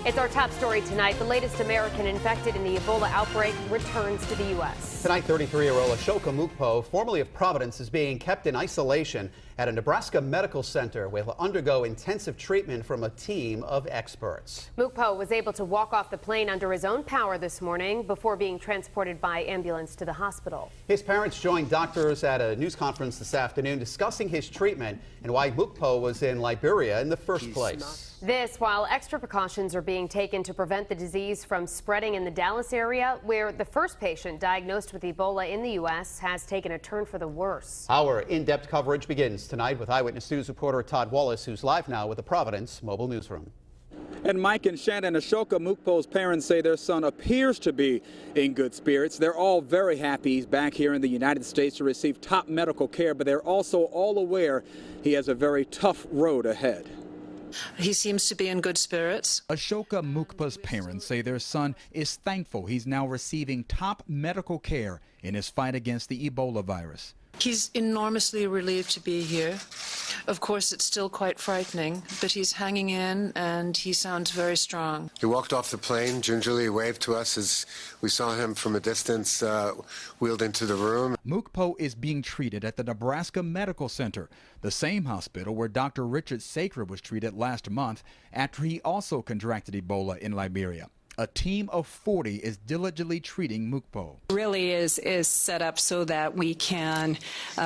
It's our top story tonight. The latest American infected in the Ebola outbreak returns to the U.S. Tonight, 33-year-old Ashoka Mukpo, formerly of Providence, is being kept in isolation at a Nebraska medical center where he'll undergo intensive treatment from a team of experts. Mukpo was able to walk off the plane under his own power this morning before being transported by ambulance to the hospital. His parents joined doctors at a news conference this afternoon discussing his treatment and why Mukpo was in Liberia in the first place. This while extra precautions are being taken to prevent the disease from spreading in the Dallas area, where the first patient diagnosed with Ebola in the U.S. has taken a turn for the worse. Our in-depth coverage begins tonight with Eyewitness News reporter Todd Wallace, who's live now with the Providence Mobile Newsroom. And Mike and Shannon, Ashoka Mukpo's parents say their son appears to be in good spirits. They're all very happy he's back here in the United States to receive top medical care, but they're also all aware he has a very tough road ahead. He seems to be in good spirits. Ashoka Mukpo's parents say their son is thankful he's now receiving top medical care in his fight against the Ebola virus. He's enormously relieved to be here. Of course, it's still quite frightening, but he's hanging in and he sounds very strong. He walked off the plane, gingerly waved to us as we saw him from a distance, wheeled into the room. Mukpo is being treated at the Nebraska Medical Center, the same hospital where Dr. Richard Sacre was treated last month after he also contracted Ebola in Liberia. A team of 40 is diligently treating Mukpo. Really is set up so that we can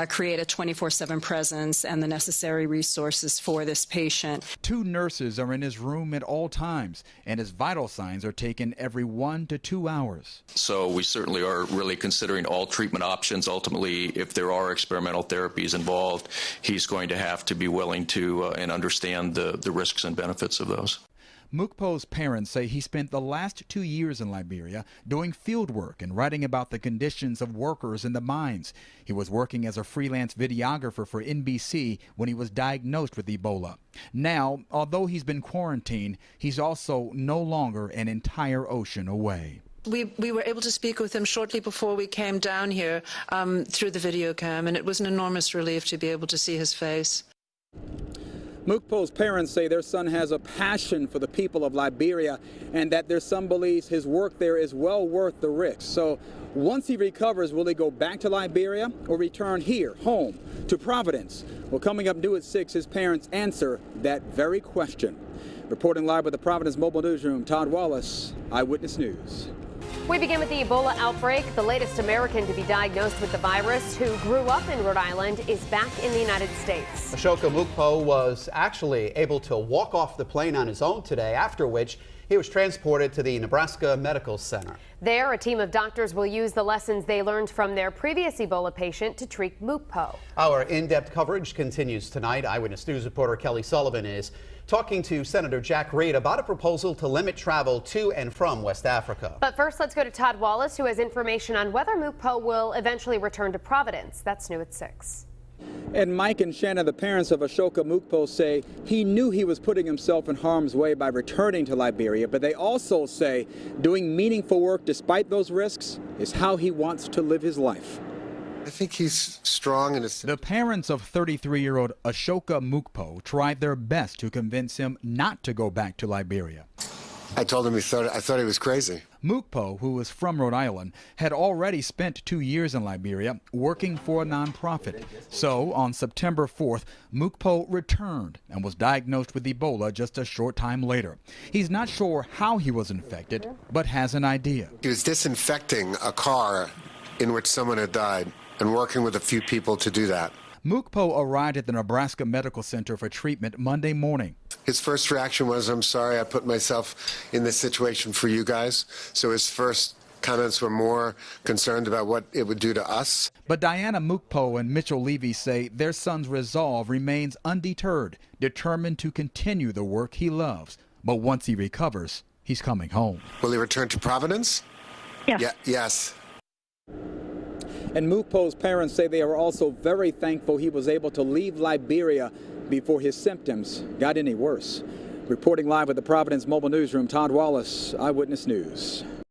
create a 24/7 presence and the necessary resources for this patient. 2 nurses are in his room at all times, and his vital signs are taken every 1 to 2 hours. So we certainly are really considering all treatment options. Ultimately, if there are experimental therapies involved, he's going to have to be willing to and understand the risks and benefits of those. Mukpo's parents say he spent the last 2 years in Liberia doing field work and writing about the conditions of workers in the mines. He was working as a freelance videographer for NBC when he was diagnosed with Ebola. Now, although he's been quarantined, he's also no longer an entire ocean away. We were able to speak with him shortly before we came down here through the video cam, and it was an enormous relief to be able to see his face. Mukpo's parents say their son has a passion for the people of Liberia and that their son believes his work there is well worth the risk. So once he recovers, will he go back to Liberia or return here, home, to Providence? Well, coming up new at 6, his parents answer that very question. Reporting live with the Providence Mobile Newsroom, Todd Wallace, Eyewitness News. We begin with the Ebola outbreak. The latest American to be diagnosed with the virus, who grew up in Rhode Island, is back in the United States. Ashoka Mukpo was actually able to walk off the plane on his own today, after which he was transported to the Nebraska Medical Center. There, a team of doctors will use the lessons they learned from their previous Ebola patient to treat Mukpo. Our in-depth coverage continues tonight. Eyewitness News reporter Kelly Sullivan is talking to Senator Jack Reed about a proposal to limit travel to and from West Africa. But first, let's go to Todd Wallace, who has information on whether Mukpo will eventually return to Providence. That's new at 6. And Mike and Shannon, the parents of Ashoka Mukpo, say he knew he was putting himself in harm's way by returning to Liberia, but they also say doing meaningful work despite those risks is how he wants to live his life. I think he's strong in his... The parents of 33-year-old Ashoka Mukpo tried their best to convince him not to go back to Liberia. I told him I thought he was crazy. Mukpo, who is from Rhode Island, had already spent 2 years in Liberia working for a nonprofit. So on September 4th, Mukpo returned and was diagnosed with Ebola just a short time later. He's not sure how he was infected, but has an idea. He was disinfecting a car in which someone had died and working with a few people to do that. Mukpo arrived at the Nebraska Medical Center for treatment Monday morning. His first reaction was, "I'm sorry I put myself in this situation for you guys." So his first comments were more concerned about what it would do to us. But Diana Mukpo and Mitchell Levy say their son's resolve remains undeterred, determined to continue the work he loves. But once he recovers, he's coming home. Will he return to Providence? Yes. And Mukpo's parents say they are also very thankful he was able to leave Liberia before his symptoms got any worse. Reporting live with the Providence Mobile Newsroom, Todd Wallace, Eyewitness News.